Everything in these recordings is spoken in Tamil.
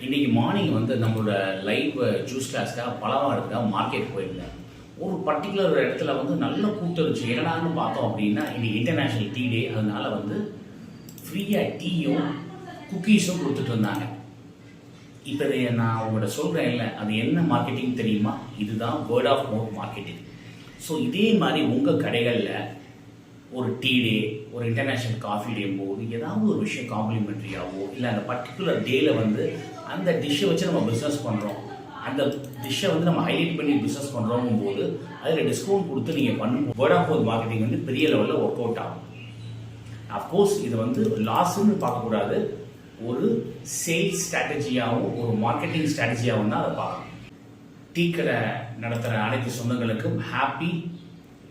இன்றைக்கி மார்னிங் வந்து நம்மளோட லைவ் ஜூஸ் கிளாஸ்க்காக பழம் எடுத்துக்காக மார்க்கெட் போயிருந்தேன். ஒரு பர்டிகுலர் இடத்துல வந்து நல்ல கூட்டம் இருந்துச்சு. என்னடான்னு பார்த்தோம் அப்படின்னா இன்றைக்கி இன்டர்நேஷ்னல் டீ டே. அதனால வந்து ஃப்ரீயாக டீயும் குக்கீஸும் கொடுத்துட்டு இருந்தாங்க. இப்போ நான் உங்கள்கிட்ட சொல்கிறேன் இல்லை, அது என்ன மார்க்கெட்டிங் தெரியுமா? இதுதான் word of mouth marketing. So இதே மாதிரி உங்கள் கடைகளில் ஒரு டீ டே, ஒரு இன்டர்நேஷ்னல் காஃபி டே போது ஏதாவது ஒரு விஷயம் காம்ப்ளிமெண்ட்ரியாவோ இல்லை அந்த பர்டிகுலர் டேயில் வந்து அந்த டிஷ்ஷை வச்சு நம்ம பிஸ்னஸ் பண்ணுறோம், அந்த டிஷ்ஷை வந்து நம்ம ஹைலைட் பண்ணி பிஸ்னஸ் பண்ணுறோங்கும் போது அதில் டிஸ்கவுண்ட் கொடுத்து நீங்கள் பண்ணும் வேர்ட் ஆஃப் மவுத் மார்க்கெட்டிங் வந்து பெரிய லெவலில் ஒர்க் அவுட் ஆகும். அஃப்கோர்ஸ் இது வந்து லாஸ்ன்னு பார்க்கக்கூடாது, ஒரு சேல்ஸ் ஸ்ட்ராட்டஜியாகவும் ஒரு மார்க்கெட்டிங் ஸ்ட்ராட்டஜியாகவும் தான் அதை பார்க்கணும். டீ கடை நடத்துகிற அனைத்து சொந்தங்களுக்கும் ஹாப்பி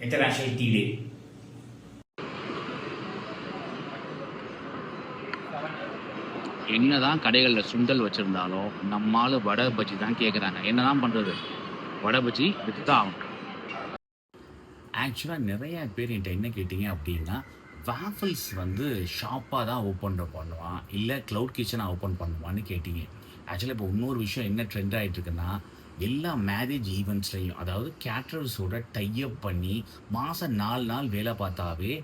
இன்டர்நேஷ்னல் டீ டே. என்னதான் கடைகளில் சுண்டல் வச்சுருந்தாலும் நம்மளால வடை பஜ்ஜி தான் கேட்குறாங்க. என்னதான் பண்ணுறது, வடை பஜ்ஜி விற்று தான் ஆகும். ஆக்சுவலாக நிறையா பேர் என்கிட்ட என்ன கேட்டிங்க அப்படின்னா, வேஃபிள்ஸ் வந்து ஷாப்பாக தான் ஓப்பன் பண்ணுவான் இல்லை க்ளவுட் கிச்சனாக ஓப்பன் பண்ணுவான்னு கேட்டிங்க. ஆக்சுவலாக இப்போ இன்னொரு விஷயம் என்ன ட்ரெண்ட் ஆகிட்டு இருக்குன்னா, எல்லா மேரேஜ் ஈவெண்ட்ஸ்லையும் அதாவது கேட்ரர்ஸோட டைஅப் பண்ணி மாதம் 4 நாள் வேலை பார்த்தாவே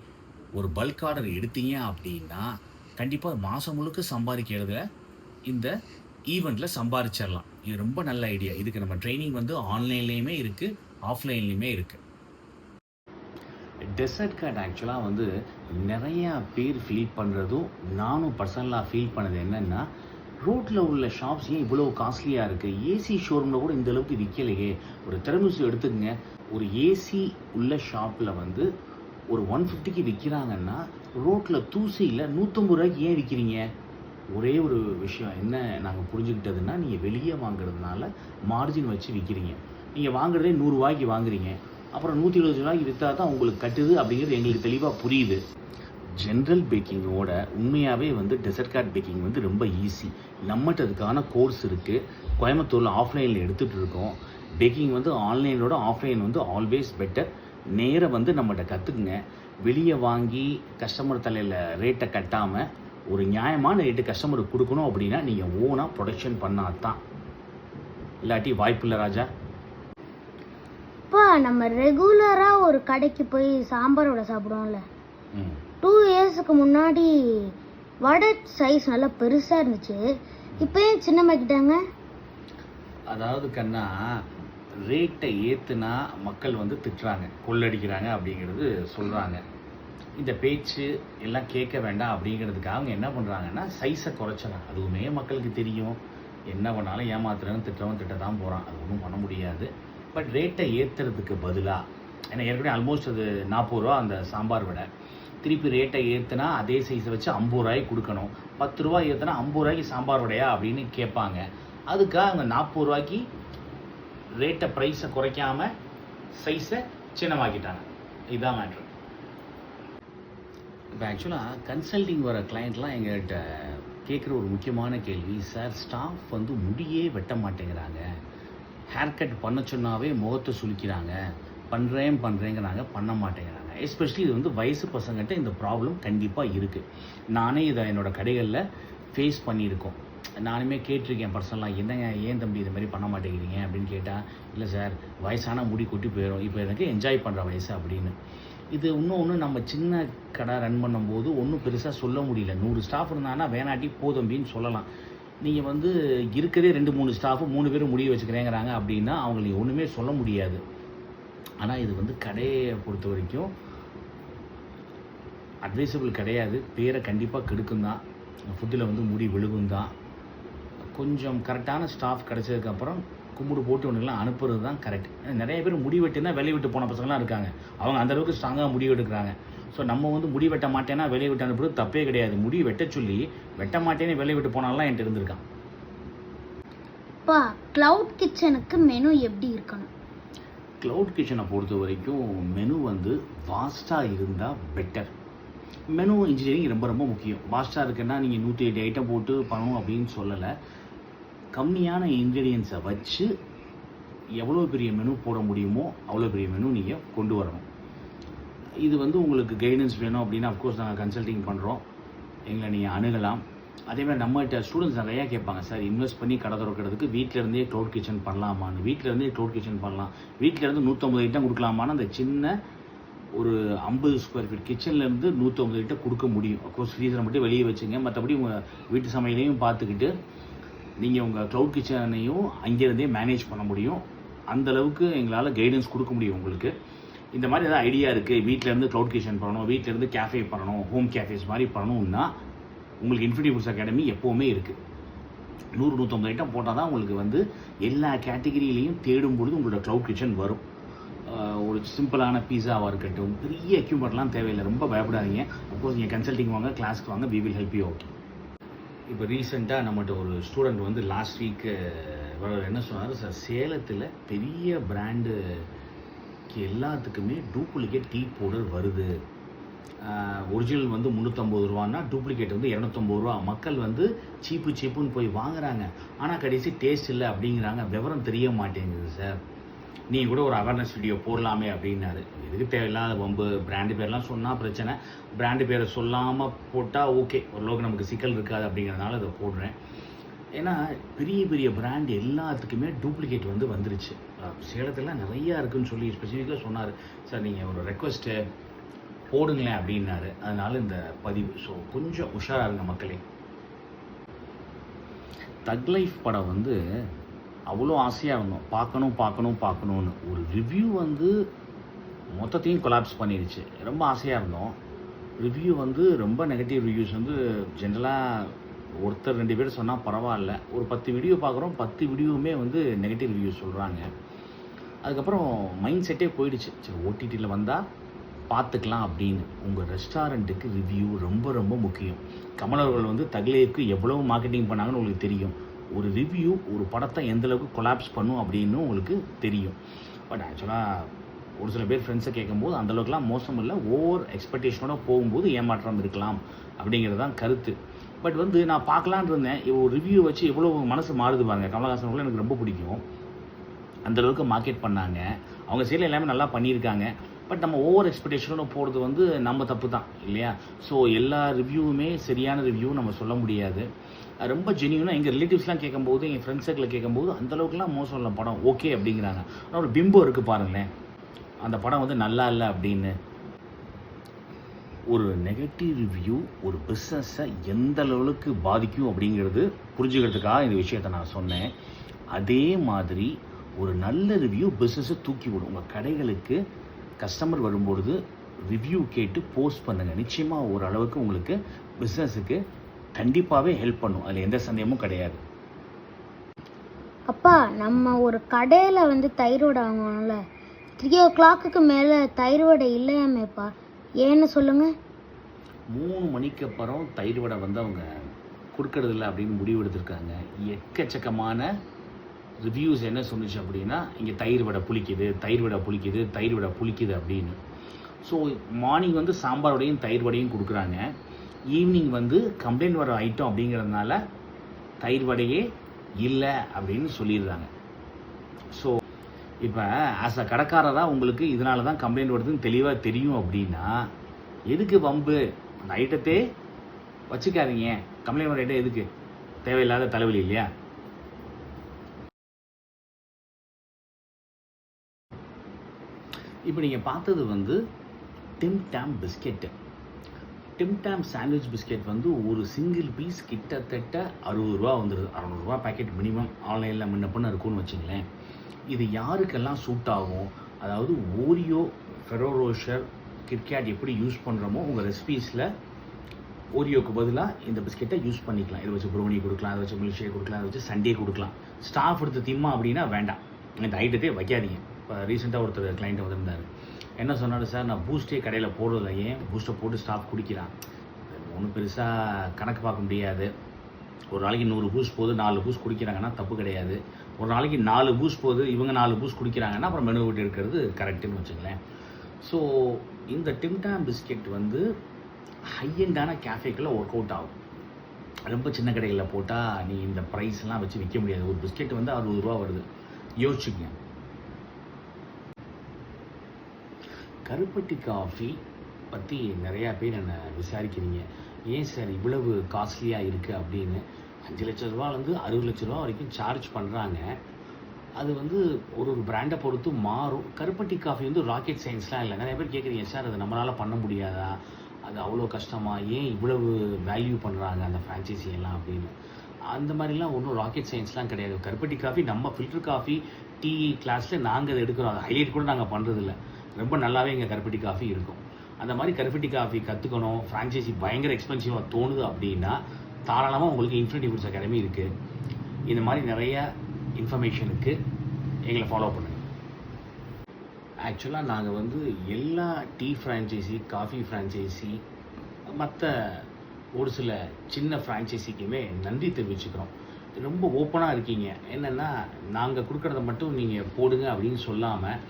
ஒரு பல்க் ஆர்டர் எடுத்தீங்க அப்படின்னா கண்டிப்பாக மாதம் முழுக்க சம்பாதிக்கிறதுல இந்த ஈவெண்ட்டில் சம்பாதிச்சிடலாம். இது ரொம்ப நல்ல ஐடியா. இதுக்கு நம்ம ட்ரைனிங் வந்து ஆன்லைன்லேயுமே இருக்குது, ஆஃப்லைன்லேயுமே இருக்குது. டெசர்ட் கார்டு ஆக்சுவலாக வந்து நிறையா பேர் ஃபீல் பண்ணுறதும் நானும் பர்சனலாக ஃபீல் பண்ணது என்னென்னா, ரோட்டில் உள்ள ஷாப்ஸ் ஏன் இவ்வளோ காஸ்ட்லியாக இருக்குது? ஏசி ஷோரூமில் கூட இந்த அளவுக்கு விற்கலையே. ஒரு திறமிசு எடுத்துக்கங்க, ஒரு ஏசி உள்ள ஷாப்பில் வந்து ஒரு 150க்கு விற்கிறாங்கன்னா ரோட்டில் தூசியில் 150 ரூபாய்க்கு ஏன் விற்கிறீங்க? ஒரே ஒரு விஷயம் என்ன நாங்கள் புரிஞ்சுக்கிட்டதுன்னா, நீங்கள் வெளியே வாங்குறதுனால மார்ஜின் வச்சு விற்கிறீங்க. நீங்கள் வாங்குறதே 100 ரூபாய்க்கு வாங்குறீங்க, அப்புறம் 120 ரூபாய்க்கு விற்றா தான் உங்களுக்கு கட்டுது அப்படிங்கிறது எங்களுக்கு தெளிவாக புரியுது. ஜென்ரல் பேக்கிங்கோட உண்மையாகவே வந்து டெசர்ட் கார்ட் பேக்கிங் வந்து ரொம்ப ஈஸி. நம்மகிட்ட அதுக்கான கோர்ஸ் இருக்குது. கோயம்புத்தூரில் ஆஃப்லைனில் எடுத்துகிட்டு இருக்கோம். பேக்கிங் வந்து ஆன்லைனோட ஆஃப்லைன் வந்து ஆல்வேஸ் பெட்டர். நேராக வந்து நம்மகிட்ட கற்றுக்குங்க. வெளியே வாங்கி கஸ்டமர் தலையில் ரேட்டை கட்டாமல் ஒரு நியாயமான ரேட்டு கஸ்டமருக்கு கொடுக்கணும் அப்படின்னா நீங்கள் ஓனாக ப்ரொடக்ஷன் பண்ணால் தான், இல்லாட்டி வாய்ப்பு இல்லை ராஜா. இப்போ நம்ம ரெகுலராக ஒரு கடைக்கு போய் சாம்பார் வடை சாப்பிடுவோம்ல, 2 இயர்ஸுக்கு முன்னாடி வடை சைஸ் நல்லா பெருசாக இருந்துச்சு, இப்போ ஏன் சின்னமாக்கிட்டாங்க? அதாவது கண்ணா, ரேட்டை ஏற்றுனா மக்கள் வந்து திட்டுறாங்க, கொள்ளடிக்கிறாங்க அப்படிங்கிறது சொல்கிறாங்க. இந்த பேச்சு எல்லாம் கேட்க வேண்டாம் அப்படிங்கிறதுக்காக அவங்க என்ன பண்ணுறாங்கன்னா சைஸை குறைச்சிடறாங்க. அதுவுமே மக்களுக்கு தெரியும், என்ன பண்ணாலும் ஏமாத்துறவன் திட்டவன் திட்ட தான் போகிறான், அது ஒன்றும் பண்ண முடியாது. பட் ரேட்டை ஏற்றுறதுக்கு பதிலாக, ஏன்னா ஏற்கனவே ஆல்மோஸ்ட் அது 40 ரூபா அந்த சாம்பார் வடை, திருப்பி ரேட்டை ஏற்றுனா அதே சைஸை வச்சு 50 ரூபாய்க்கு கொடுக்கணும். 10 ரூபா ஏற்றுனா 50 ரூபாய்க்கு சாம்பார் வடையா அப்படின்னு கேட்பாங்க. அதுக்காக அவங்க 40 ரூபாய்க்கு ரேட்டை ப்ரைஸை குறைக்காம சைஸை சின்னமாக்கிட்டாங்க. இதுதான் மேட்ரு. இப்போ ஆக்சுவலாக கன்சல்டிங் வர கிளைண்ட்லாம் எங்கள்கிட்ட கேட்குற ஒரு முக்கியமான கேள்வி, சார் ஸ்டாஃப் வந்து முடியே வெட்ட மாட்டேங்கிறாங்க, ஹேர் கட் பண்ண சொன்னாவே முகத்தை சுளிக்கிறாங்க, பண்ணுறேங்கிறாங்க, பண்ண மாட்டேங்கிறாங்க. எஸ்பெஷலி இது வந்து வயசு பசங்கிட்ட இந்த ப்ராப்ளம் கண்டிப்பாக இருக்குது. நானே இதை என்னோடய கடைகளில் ஃபேஸ் பண்ணியிருக்கோம். நானுமே கேட்டிருக்கேன் பர்சனலாக, என்னங்க ஏன் தம்பி இது மாதிரி பண்ண மாட்டேங்கிறீங்க அப்படின்னு கேட்டால், இல்லை சார் வயசான முடி கொட்டி போயிடும், இப்போ எனக்கு என்ஜாய் பண்ணுற வயசு அப்படின்னு. இது இன்னொன்று நம்ம சின்ன கடை ரன் பண்ணும்போது ஒன்றும் பெருசாக சொல்ல முடியல. 100 ஸ்டாஃப் இருந்தாங்கன்னா வேணாட்டி போதம்பின்னு சொல்லலாம். நீங்கள் வந்து இருக்கிறதே 2-3 ஸ்டாஃபு 3 பேரும் முடிய வச்சுக்கிறேங்கிறாங்க அப்படின்னா அவங்களுக்கு ஒன்றுமே சொல்ல முடியாது. ஆனால் இது வந்து கடையை பொறுத்த வரைக்கும் அட்வைசபிள் கிடையாது. பேரை கண்டிப்பாக கெடுக்கும் தான், ஃபுட்டில் வந்து முடி விழுகும் தான். கொஞ்சம் கரெக்டான ஸ்டாஃப் கிடச்சதுக்கப்புறம் கும்பிடு போட்டு ஒன்றுலாம் அனுப்புறது தான் கரெக்ட். நிறைய பேர் முடி வெட்டினா வேலையை விட்டு போன பசங்களாம் இருக்காங்க, அவங்க அந்தளவுக்கு ஸ்ட்ராங்காக முடி வெட்டுக்கிறாங்க. ஸோ நம்ம வந்து முடி வெட்ட மாட்டேன்னா வேலையை விட்டு அனுப்புறது தப்பே கிடையாது. முடி வெட்ட சொல்லி வெட்ட மாட்டேன்னு வேலையை விட்டு போனாலாம் என்கிட்ட இருந்திருக்கான். இப்போ க்ளவுட் கிச்சனுக்கு மெனு எப்படி இருக்கணும்? க்ளவுட் கிச்சனை பொறுத்த வரைக்கும் மெனு வந்து வாஸ்ட்டாக இருந்தால் பெட்டர். மெனு இன்ஜினியரிங் ரொம்ப ரொம்ப முக்கியம். வாஸ்ட்டாக இருக்குன்னா நீங்கள் 108 ஐட்டம் போட்டு பண்ணணும் அப்படின்னு சொல்லலை. கம்மியான இன்க்ரீடியன்ஸை வச்சு எவ்வளோ பெரிய மெனு போட முடியுமோ அவ்வளோ பெரிய மெனு நீங்கள் கொண்டு வரணும். இது வந்து உங்களுக்கு கைடன்ஸ் வேணும் அப்படின்னா அஃப்கோர்ஸ் நாங்கள் கன்சல்டிங் பண்ணுறோம், எங்களை நீங்கள் அணுகலாம். அதேமாதிரி நம்மகிட்ட ஸ்டூடெண்ட்ஸ் நிறையா கேட்பாங்க, சார் இன்வெஸ்ட் பண்ணி கடை திறக்கிறதுக்கு வீட்டிலேருந்தே க்ளவுட் கிச்சன் பண்ணலாமான்னு. வீட்டிலேருந்தே க்ளவுட் கிச்சன் பண்ணலாம், வீட்டிலேருந்து 150 ஐட்டம் கொடுக்கலாமான்னு. அந்த சின்ன ஒரு 50 ஸ்கொயர் ஃபீட் கிச்சன்லேருந்து 150 ஐட்டம் கொடுக்க முடியும். அஃப்கோர்ஸ் ஃப்ரீசரை மட்டும் வெளியே வச்சுங்க, மற்றபடி உங்கள் வீட்டு சமையலையும் பார்த்துக்கிட்டு நீங்கள் உங்கள் க்ளவுட் கிச்சனையும் அங்கேருந்தே மேனேஜ் பண்ண முடியும். அந்தளவுக்கு எங்களால் கைடன்ஸ் கொடுக்க முடியும் உங்களுக்கு. இந்த மாதிரி ஏதாவது ஐடியா இருக்குது, வீட்டிலேருந்து க்ளவுட் கிச்சன் பண்ணணும், வீட்டிலேருந்து கேஃபே பண்ணணும், ஹோம் கேஃபேஸ் மாதிரி பண்ணணும்னா உங்களுக்கு இன்ஃபினிட்டி ஃபுட்ஸ் அகாடமி எப்போவுமே இருக்குது. 100-150 ஐட்டம் போட்டால் தான் உங்களுக்கு வந்து எல்லா கேட்டகிரியிலையும் தேடும் பொழுது உங்களோட க்ளவுட் கிச்சன் வரும். ஒரு சிம்பிளான பீஸாவாக இருக்கட்டும், பெரிய எக்யூப்மெண்ட்லாம் தேவையில்லை, ரொம்ப பயப்படாதீங்க. அப்கோர்ஸ் நீங்கள் கன்சல்டிங் வாங்க, கிளாஸ்க்கு வாங்க, we will help you out. இப்போ ரீசெண்டாக நம்மகிட்ட ஒரு ஸ்டூடெண்ட் வந்து லாஸ்ட் வீக்கு என்ன சொன்னார், சார் சேலத்தில் பெரிய பிராண்டுக்கு எல்லாத்துக்குமே டூப்ளிகேட் டீ பவுடர் வருது. ஒரிஜினல் வந்து 350 ரூபான்னா டூப்ளிகேட் வந்து 250 ரூபா. மக்கள் வந்து சீப்புன்னு போய் வாங்குறாங்க, ஆனால் கடைசி டேஸ்ட் இல்லை அப்படிங்கிறாங்க. விவரம் தெரிய மாட்டேங்குது சார், நீங்கள் கூட ஒரு அவேர்னஸ் வீடியோ போடலாமே அப்படின்னாரு. எதுக்கு தேவையில்லாத வம்பு, பிராண்டு பேர்லாம் சொன்னால் பிரச்சனை, பிராண்டு பேரை சொல்லாமல் போட்டால் ஓகே, ஓரளவுக்கு நமக்கு சிக்கல் இருக்காது அப்படிங்கிறதுனால அதை போடுறேன். ஏன்னா பெரிய பெரிய பிராண்ட் எல்லாத்துக்குமே டூப்ளிகேட் வந்து வந்துருச்சு. சேலத்தில் நிறையா இருக்குதுன்னு சொல்லி ஸ்பெசிஃபிக்காக சொன்னார். சார் நீங்கள் ஒரு ரெக்வஸ்ட்டு போடுங்களேன் அப்படின்னாரு. அதனால் இந்த பதிவு. ஸோ கொஞ்சம் உஷாராக இருங்க மக்களே. தக் லைஃப் படம் வந்து அவ்வளோ ஆசையாக இருந்தோம், பார்க்கணும்னு. ஒரு ரிவ்யூ வந்து மொத்தத்தையும் கொலாப்ஸ் பண்ணிடுச்சு. ரொம்ப ஆசையாக இருந்தோம். ரிவ்யூ வந்து ரொம்ப நெகட்டிவ் ரிவ்யூஸ் வந்து ஜென்ரலாக ஒருத்தர் 2 பேர் சொன்னால் பரவாயில்ல. ஒரு 10 வீடியோ பார்க்குறோம், 10 வீடியோவுமே வந்து நெகட்டிவ் ரிவ்யூ சொல்கிறாங்க. அதுக்கப்புறம் மைண்ட் செட்டே போயிடுச்சு, சரி ஓடிடியில் வந்தால் பார்த்துக்கலாம் அப்படின்னு. உங்கள் ரெஸ்டாரண்ட்டுக்கு ரிவ்யூ ரொம்ப ரொம்ப முக்கியம். கமலர்கள் வந்து தக்லைஃப்க்கு எவ்வளோ மார்க்கெட்டிங் பண்ணாங்கன்னு உங்களுக்கு தெரியும். ஒரு ரிவ்யூ ஒரு படத்தை எந்தளவுக்கு கொலாப்ஸ் பண்ணும் அப்படின்னு உங்களுக்கு தெரியும். பட் ஆக்சுவலாக ஒரு சில பேர் ஃப்ரெண்ட்ஸை கேட்கும்போது அந்தளவுக்குலாம் மோசம் இல்லை, ஓவர் எக்ஸ்பெக்டேஷனோட போகும்போது ஏமாற்றம் இருக்கலாம் அப்படிங்கிறது தான் கருத்து. பட் வந்து நான் பார்க்கலான் இருந்தேன், ஒரு ரிவ்யூ வச்சு எவ்வளோ மனசு மாறுது பாருங்க. கமலஹாசன் கூட எனக்கு ரொம்ப பிடிக்கும், அந்தளவுக்கு மார்க்கெட் பண்ணாங்க, அவங்க சைடில் எல்லாமே நல்லா பண்ணியிருக்காங்க. பட் நம்ம ஓவர் எக்ஸ்பெக்டேஷனோட போகிறது வந்து நம்ம தப்பு தான் இல்லையா? ஸோ எல்லா ரிவ்யூவுமே சரியான ரிவ்யூ நம்ம சொல்ல முடியாது. ரொம்ப ஜென்யூனாக எங்கள் ரிலேட்டிவ்ஸ்லாம் கேட்கும்போது, எங்கள் ஃப்ரெண்ட்ஸ் சர்க்கிளில் கேட்கும்போது அந்தளவுக்குலாம் மோசம் இல்லை படம், ஓகே அப்படிங்கிறாங்க. ஆனால் ஒரு பிம்பம் இருக்குது பாருங்களேன், அந்த படம் வந்து நல்லா இல்லை அப்படின்னு. ஒரு நெகட்டிவ் ரிவ்யூ ஒரு பிஸ்னஸை எந்த லெவலுக்கு பாதிக்கும் அப்படிங்கிறது புரிஞ்சுக்கிறதுக்காக இந்த விஷயத்தை நான் சொன்னேன். அதே மாதிரி ஒரு நல்ல ரிவ்யூ பிஸ்னஸை தூக்கி விடும். உங்கள் கடைகளுக்கு கஸ்டமர் வரும்பொழுது ரிவ்யூ கேட்டு போஸ்ட் பண்ணுங்கள். நிச்சயமாக ஓரளவுக்கு உங்களுக்கு பிஸ்னஸுக்கு கண்டிப்பாகவே ஹெல்ப் பண்ணும், அதில் எந்த சந்தேகமும் கிடையாது. அப்பா, நம்ம ஒரு கடையில் வந்து தயிர் வடை வாங்குவோம்ல, 3 o'clock மேலே தயிர் வடை இல்லையாமேப்பா, ஏன்னு சொல்லுங்கள். 3 மணிக்கு அப்புறம் தயிர் வடை வந்து அவங்க கொடுக்கறதில்ல அப்படின்னு முடிவு எடுத்திருக்காங்க. எக்கச்சக்கமான ரிவ்யூஸ் என்ன சொன்னிச்சு அப்படின்னா, இங்கே தயிர் வடை புளிக்குது அப்படின்னு. ஸோ மார்னிங் வந்து சாம்பார் வடையும் தயிர் வடையும் கொடுக்குறாங்க, ஈவினிங் வந்து கம்ப்ளைண்ட் வர ஐட்டம் அப்படிங்கிறதுனால தயிர் வடையே இல்லை அப்படின்னு சொல்லிடுறாங்க. ஸோ இப்போ ஆஸ் அ கடைக்காரராக உங்களுக்கு இதனால தான் கம்ப்ளைண்ட் வருதுன்னு தெளிவாக தெரியும் அப்படின்னா எதுக்கு வம்பு, அந்த ஐட்டத்தே வச்சுக்காதீங்க. கம்ப்ளைண்ட் வர ஐட்டம் எதுக்கு, தேவையில்லாத தலைவலி இல்லையா? இப்போ நீங்கள் பார்த்தது வந்து Tim Tam biscuit. Tim Tam sandwich biscuit வந்து ஒரு சிங்கிள் பீஸ் கிட்டத்தட்ட 60 ரூபா வந்துடுது. 600 ரூபா பேக்கெட் மினிமம், ஆன்லைனில் முன்ன பின்ன இருக்கும்னு வச்சுங்களேன். இது யாருக்கெல்லாம் சூட் ஆகும், அதாவது ஓரியோ, ஃபெரோ ரோஷர், கிட்கேட் எப்படி யூஸ் பண்ணுறோமோ உங்கள் ரெசிபீஸில் ஓரியோக்கு பதிலாக இந்த பிஸ்கெட்டை யூஸ் பண்ணிக்கலாம். இதை வச்சு ப்ரௌனி கொடுக்கலாம், இதை வச்சு மில்க் ஷேக் கொடுக்கலாம், இதை வச்சு சண்டே கொடுக்கலாம். ஸ்டாஃப் எடுத்து திம்மா அப்படின்னா வேண்டாம், இந்த ஐட்டத்தே வைக்காதீங்க. இப்போ ரீசெண்டாக ஒருத்தர் கிளைண்ட் வந்திருந்தார், என்ன சொன்னார், சார் நான் பூஸ்டே கடையில் போடுறதில்ல, ஏன் பூஸ்ட்டை போட்டு ஸ்டாஃப் குடிக்கிறான், ஒன்றும் பெருசாக கணக்கு பார்க்க முடியாது. ஒரு நாளைக்கு 100 பூஸ்ட் போகுது, 4 பூஸ்ட் குடிக்கிறாங்கன்னா தப்பு கிடையாது. ஒரு நாளைக்கு 4 பூஸ்ட் போகுது, இவங்க 4 பூஸ்ட் குடிக்கிறாங்கன்னா அப்புறம் மெனு விட்டு எடுக்கிறது கரெக்டுன்னு வச்சுங்களேன். ஸோ இந்த டிம் டாம் பிஸ்கெட் வந்து ஹையண்டான கேஃபேக்கில் ஒர்க் அவுட் ஆகும். ரொம்ப சின்ன கடைகளில் போட்டால் நீ இந்த ப்ரைஸ்லாம் வச்சு விற்க முடியாது. ஒரு பிஸ்கெட் வந்து 60 ரூபா வருது, யோசிச்சுங்க. கருப்பட்டி காஃபி பற்றி நிறையா பேர் என்னை விசாரிக்கிறீங்க. ஏன் சார் இவ்வளவு காஸ்ட்லியாக இருக்குது அப்படின்னு. 5 லட்ச ரூபாலேருந்து 60 லட்ச ரூபா வரைக்கும் சார்ஜ் பண்ணுறாங்க. அது வந்து ஒரு ஒரு பிராண்டை பொறுத்து மாறும். கருப்பட்டி காஃபி வந்து ராக்கெட் சயின்ஸ்லாம் இல்லை. நிறைய பேர் கேட்குறீங்க, சார் அது நம்மளால் பண்ண முடியாதா, அது அவ்வளோ கஷ்டமா, ஏன் இவ்வளவு வேல்யூ பண்ணுறாங்க அந்த ஃப்ரான்ச்சைசி எல்லாம் அப்படின்னு. அந்த மாதிரிலாம் ஒன்றும் ராக்கெட் சயின்ஸ்லாம் கிடையாது. கருப்பட்டி காஃபி நம்ம ஃபில்டர் காஃபி டீ கிளாஸில் நாங்கள் அதை எடுக்கிறோம். அதை ஹைலைட் கூட நாங்கள் பண்ணுறதில்ல. ரொம்ப நல்லாவே எங்கள் கருப்பட்டி காஃபி இருக்கும். அந்த மாதிரி கருப்பட்டி காஃபி கற்றுக்கணும், ஃப்ரான்ச்சைசி பயங்கர எக்ஸ்பென்சிவாக தோணுது அப்படின்னா தாராளமாக உங்களுக்கு இன்ஃபினிட்டி ஃபுட்ஸ் அகாடமி இருக்குது. இந்த மாதிரி நிறைய இன்ஃபர்மேஷனுக்கு எங்களை ஃபாலோ பண்ணுங்கள். ஆக்சுவலாக நாங்கள் வந்து எல்லா டீ ஃப்ரான்ச்சைசி, காஃபி ஃப்ரான்ச்சைசி, மற்ற ஒரு சில சின்ன ஃப்ரான்ச்சைசிக்குமே நன்றி தெரிவிச்சுக்கிறோம். ரொம்ப ஓப்பனாக இருக்கீங்க. என்னென்னா நாங்கள் கொடுக்குறத மட்டும் நீங்கள் போடுங்க அப்படின்னு சொல்லாமல்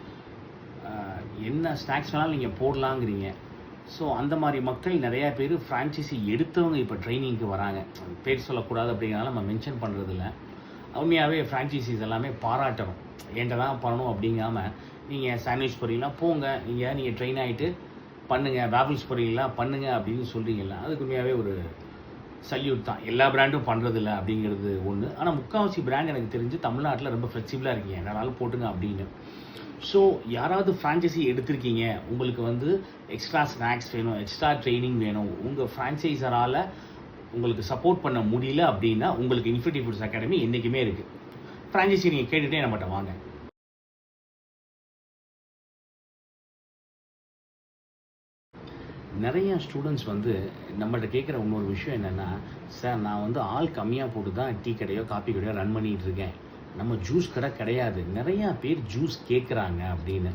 என்ன ஸ்நாக்ஸ் வேணாலும் நீங்கள் போடலாங்கிறீங்க. ஸோ அந்த மாதிரி மக்கள் நிறையா பேர் ஃப்ரான்ச்சைசி எடுத்தவங்க இப்போ ட்ரைனிங்க்கு வராங்க. பேர் சொல்லக்கூடாது அப்படிங்கிறனால நம்ம மென்ஷன் பண்ணுறதில்ல. உண்மையாகவே ஃப்ரான்ச்சைசிஸ் எல்லாமே பாராட்டணும். என்கிட்ட தான் பண்ணணும் அப்படிங்காமல் நீங்கள் சாண்ட்விச் பொரியலா போங்க, நீங்கள் ட்ரெயின் ஆகிட்டு பண்ணுங்கள், வேஃபிள்ஸ் பொரியலா பண்ணுங்கள் அப்படின்னு சொல்கிறீங்களா, அதுக்கு உண்மையாகவே ஒரு சல்யூட் தான். எல்லா பிராண்டும் பண்ணுறதில்ல அப்படிங்கிறது ஒன்று. ஆனால் முக்கால்வாசி பிராண்ட் எனக்கு தெரிஞ்சு தமிழ்நாட்டில் ரொம்ப ஃப்ளெக்சிபிளாக இருக்கீங்க, என்னாலும் போட்டுங்க அப்படின்னு. ஸோ யாராவது ஃப்ரான்ச்சைசி எடுத்திருக்கீங்க, உங்களுக்கு வந்து எக்ஸ்ட்ரா ஸ்நாக்ஸ் வேணும், எக்ஸ்ட்ரா ட்ரைனிங் வேணும், உங்கள் ஃப்ரான்ச்சைசரால் உங்களுக்கு சப்போர்ட் பண்ண முடியல அப்படின்னா உங்களுக்கு இன்ஃபினிட்டி ஃபுட்ஸ் அகாடமி என்றைக்குமே இருக்குது. ஃப்ரான்ச்சைசி நீங்கள் கேட்டுகிட்டே நம்மகிட்ட வாங்க. நிறைய ஸ்டூடெண்ட்ஸ் வந்து நம்மகிட்ட கேட்குற இன்னொரு விஷயம் என்னென்னா, சார் நான் வந்து ஆள் கம்மியாக போட்டு தான் டீ கடையோ காப்பி கடையோ ரன் பண்ணிகிட்டு இருக்கேன், நம்ம ஜூஸ் கடை கிடையாது, நிறையா பேர் ஜூஸ் கேட்குறாங்க அப்படின்னு.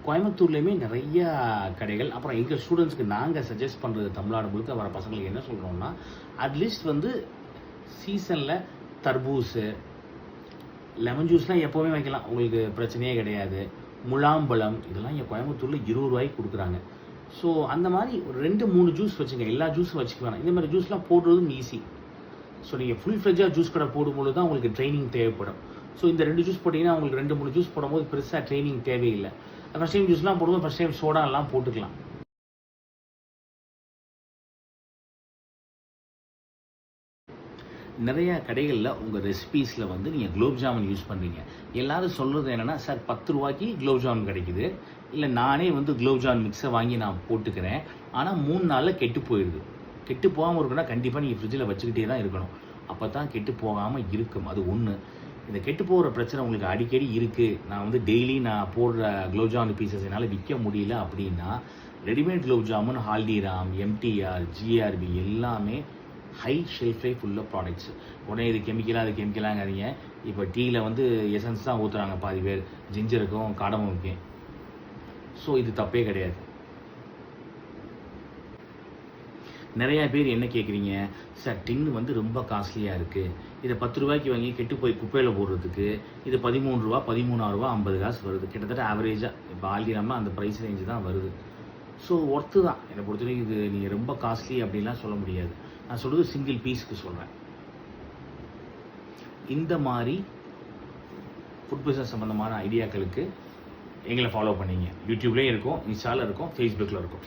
கோயம்புத்தூர்லேயுமே நிறையா கடைகள். அப்புறம் எங்கள் ஸ்டூடெண்ட்ஸ்க்கு நாங்கள் சஜஸ்ட் பண்ணுறது தமிழ்நாடு முழுக்க வர பசங்களுக்கு என்ன சொல்கிறோம்னா, அட்லீஸ்ட் வந்து சீசனில் தர்பூஸு, லெமன் ஜூஸ்லாம் எப்போவுமே வைக்கலாம், உங்களுக்கு பிரச்சனையே கிடையாது. முலாம்பழம் இதெல்லாம் இங்கே கோயம்புத்தூரில் 20 ரூபாய்க்கு கொடுக்குறாங்க. ஸோ அந்த மாதிரி ஒரு 2-3 ஜூஸ் வச்சுங்க, எல்லா ஜூஸும் வச்சுக்க வேணாம். இந்த மாதிரி ஜூஸ்லாம் போடுறதும் ஈஸி. ஸோ நீங்கள் ஃபுல் ஃப்ளெஜ்ஜாக ஜூஸ் கடை போடும்போது தான் உங்களுக்கு ட்ரைனிங் தேவைப்படும். ஸோ இந்த 2 ஜூஸ் போட்டிங்கன்னா உங்களுக்கு 2-3 ஜூஸ் போடும்போது பெருசாக ட்ரைனிங் தேவையில்லை. ஃபஸ்ட் டைம் ஜூஸ்லாம் போடும்போது ஃபஸ்ட் டைம் சோடாலாம் போட்டுக்கலாம். நிறையா கடைகளில் உங்கள் ரெசிபீஸில் வந்து நீங்கள் குலோப் ஜாமுன் யூஸ் பண்ணுறீங்க. எல்லோரும் சொல்கிறது என்னென்னா, சார் 10 ரூபாய்க்கு குலோப் ஜாமுன் கிடைக்குது, இல்லை நானே வந்து குலோப் ஜாமுன் மிக்ஸை வாங்கி நான் போட்டுக்கிறேன், ஆனால் 3 நாளில் கெட்டு போயிடுது. கெட்டு போகாமல் இருக்குன்னா கண்டிப்பாக நீங்கள் ஃப்ரிட்ஜில் வச்சுக்கிட்டே தான் இருக்கணும். அப்போ தான் கெட்டு போகாமல் இருக்கும். அது ஒன்று. இந்த கெட்டு போகிற பிரச்சனை உங்களுக்கு அடிக்கடி இருக்குது, நான் வந்து டெய்லி நான் போடுற குலோப் ஜாமுன் பீசஸ் என்னால் விற்க முடியல அப்படின்னா, readymade gulab jamun Haldiram, MTR, GRB எல்லாமே ஹை ஷெல்ஃப் லைஃப் உள்ள ப்ராடக்ட்ஸ். உடனே இது கெமிக்கலாக, அது கெமிக்கலாங்கிறீங்க. இப்போ டீயில் வந்து எசன்ஸ் தான் ஊற்றுறாங்க பாதி பேர், ஜிஞ்சருக்கும் காடமுக்கும். ஸோ இது தப்பே கிடையாது. நிறையா பேர் என்ன கேட்குறீங்க, சார் டின்னு வந்து ரொம்ப காஸ்ட்லியாக இருக்குது, இதை 10 ரூபாய்க்கு வாங்கி கெட்டு போய் குப்பையில் போடுறதுக்கு இது 13 ரூபா, 13 ரூபா 50 காசு வருது. கிட்டத்தட்ட ஆவரேஜாக இப்போ ஆல்டிராமல் அந்த ப்ரைஸ் ரேஞ்சு தான் வருது. ஸோ ஒர்த்து தான். என்னை பொறுத்தவரைக்கும் இது நீங்கள் ரொம்ப காஸ்ட்லி அப்படின்லாம் சொல்ல முடியாது. நான் சொல்கிறது சிங்கிள் பீஸுக்கு சொல்கிறேன். இந்த மாதிரி ஃபுட் பிஸ்னஸ் சம்மந்தமான ஐடியாக்களுக்கு எங்களை ஃபாலோ பண்ணிங்க. யூடியூப்லேயும் இருக்கும், இன்ஸ்டாவில் இருக்கும், ஃபேஸ்புக்கில் இருக்கும்.